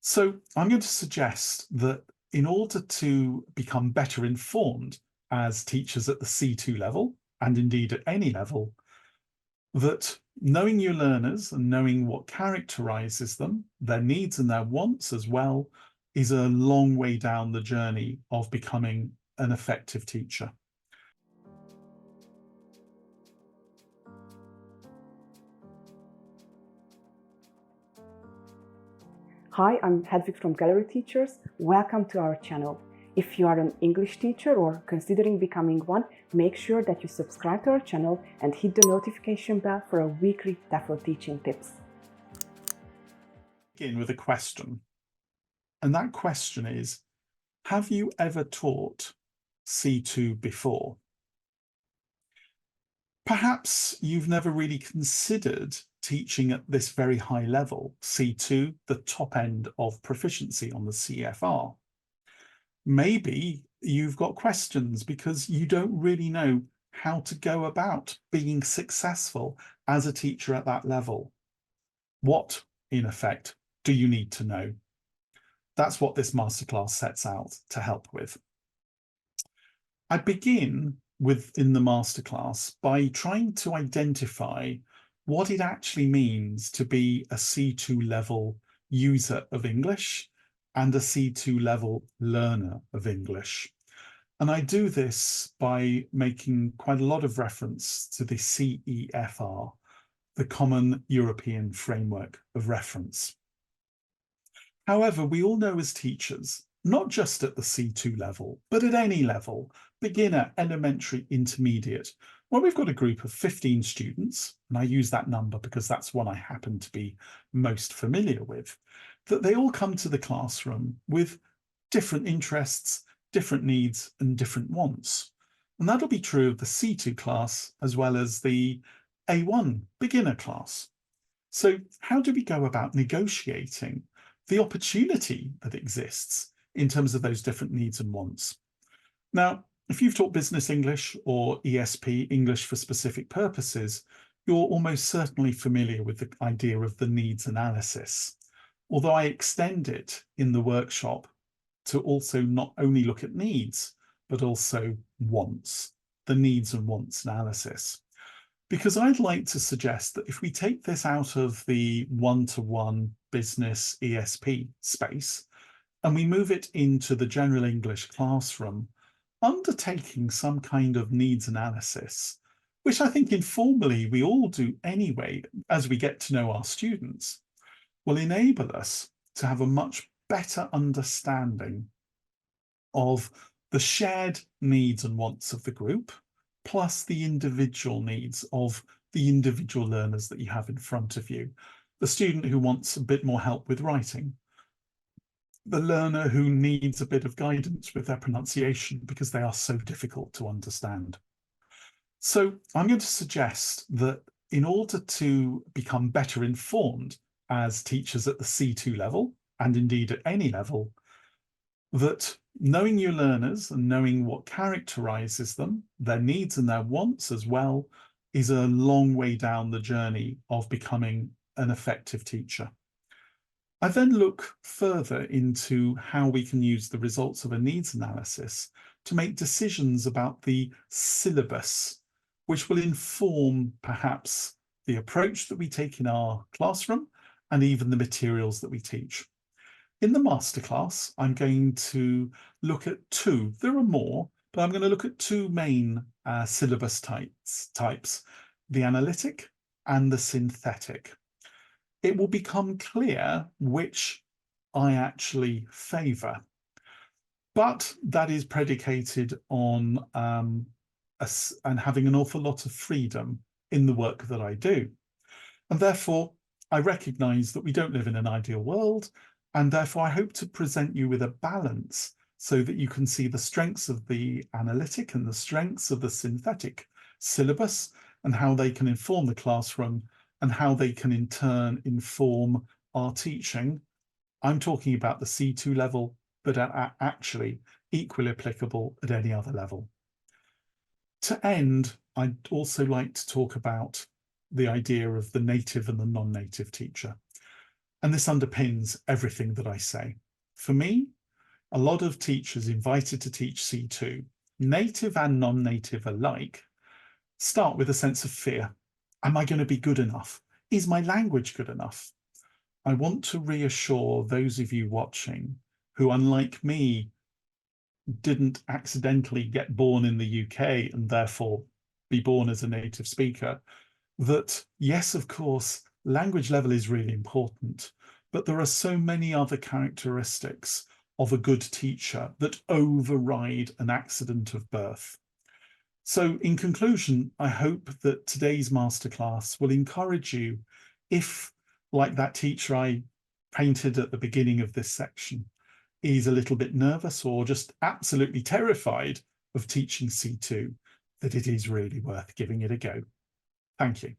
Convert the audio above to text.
So I'm going to suggest that in order to become better informed as teachers at the C2 level, and indeed at any level, that knowing your learners and knowing what characterizes them, their needs and their wants as well, is a long way down the journey of becoming an effective teacher. Hi, I'm Hedvig from Gallery Teachers. Welcome to our channel. If you are an English teacher or considering becoming one, make sure that you subscribe to our channel and hit the notification bell for our weekly TEFL teaching tips. Begin with a question. And that question is, have you ever taught C2 before? Perhaps you've never really considered teaching at this very high level, C2, the top end of proficiency on the CFR. Maybe you've got questions because you don't really know how to go about being successful as a teacher at that level. What, in effect, do you need to know? That's what this masterclass sets out to help with. I begin within the masterclass by trying to identify what it actually means to be a C2 level user of English and a C2 level learner of English. And I do this by making quite a lot of reference to the CEFR, the Common European Framework of Reference. However, we all know as teachers, not just at the C2 level, but at any level, beginner, elementary, intermediate, when we've got a group of 15 students, and I use that number because that's what I happen to be most familiar with, that they all come to the classroom with different interests, different needs, and different wants. And that'll be true of the C2 class as well as the A1 beginner class. So how do we go about negotiating the opportunity that exists in terms of those different needs and wants? Now, if you've taught business English or ESP, English for specific purposes, you're almost certainly familiar with the idea of the needs analysis, although I extend it in the workshop to also not only look at needs, but also wants, the needs and wants analysis. Because I'd like to suggest that if we take this out of the one-to-one business ESP space and we move it into the general English classroom, undertaking some kind of needs analysis, which I think informally we all do anyway as we get to know our students, will enable us to have a much better understanding of the shared needs and wants of the group, plus the individual needs of the individual learners that you have in front of you. The student who wants a bit more help with writing, the learner who needs a bit of guidance with their pronunciation because they are so difficult to understand. So I'm going to suggest that in order to become better informed as teachers at the C2 level, and indeed at any level, that knowing your learners and knowing what characterizes them, their needs and their wants as well, is a long way down the journey of becoming an effective teacher. I then look further into how we can use the results of a needs analysis to make decisions about the syllabus, which will inform perhaps the approach that we take in our classroom and even the materials that we teach. In the masterclass, I'm going to look at two, there are more, but I'm going to look at two main syllabus types, the analytic and the synthetic. It will become clear which I actually favour, but that is predicated on and having an awful lot of freedom in the work that I do. And therefore, I recognise that we don't live in an ideal world, and therefore I hope to present you with a balance so that you can see the strengths of the analytic and the strengths of the synthetic syllabus and how they can inform the classroom and how they can in turn inform our teaching. I'm talking about the C2 level, but are actually equally applicable at any other level. To end, I'd also like to talk about the idea of the native and the non-native teacher. And this underpins everything that I say. For me, a lot of teachers invited to teach C2, native and non-native alike, start with a sense of fear. Am I going to be good enough? Is my language good enough? I want to reassure those of you watching who, unlike me, didn't accidentally get born in the UK and therefore be born as a native speaker, that yes, of course, language level is really important, but there are so many other characteristics of a good teacher that override an accident of birth. So in conclusion, I hope that today's masterclass will encourage you, if, like that teacher I painted at the beginning of this section, is a little bit nervous or just absolutely terrified of teaching C2, that it is really worth giving it a go. Thank you.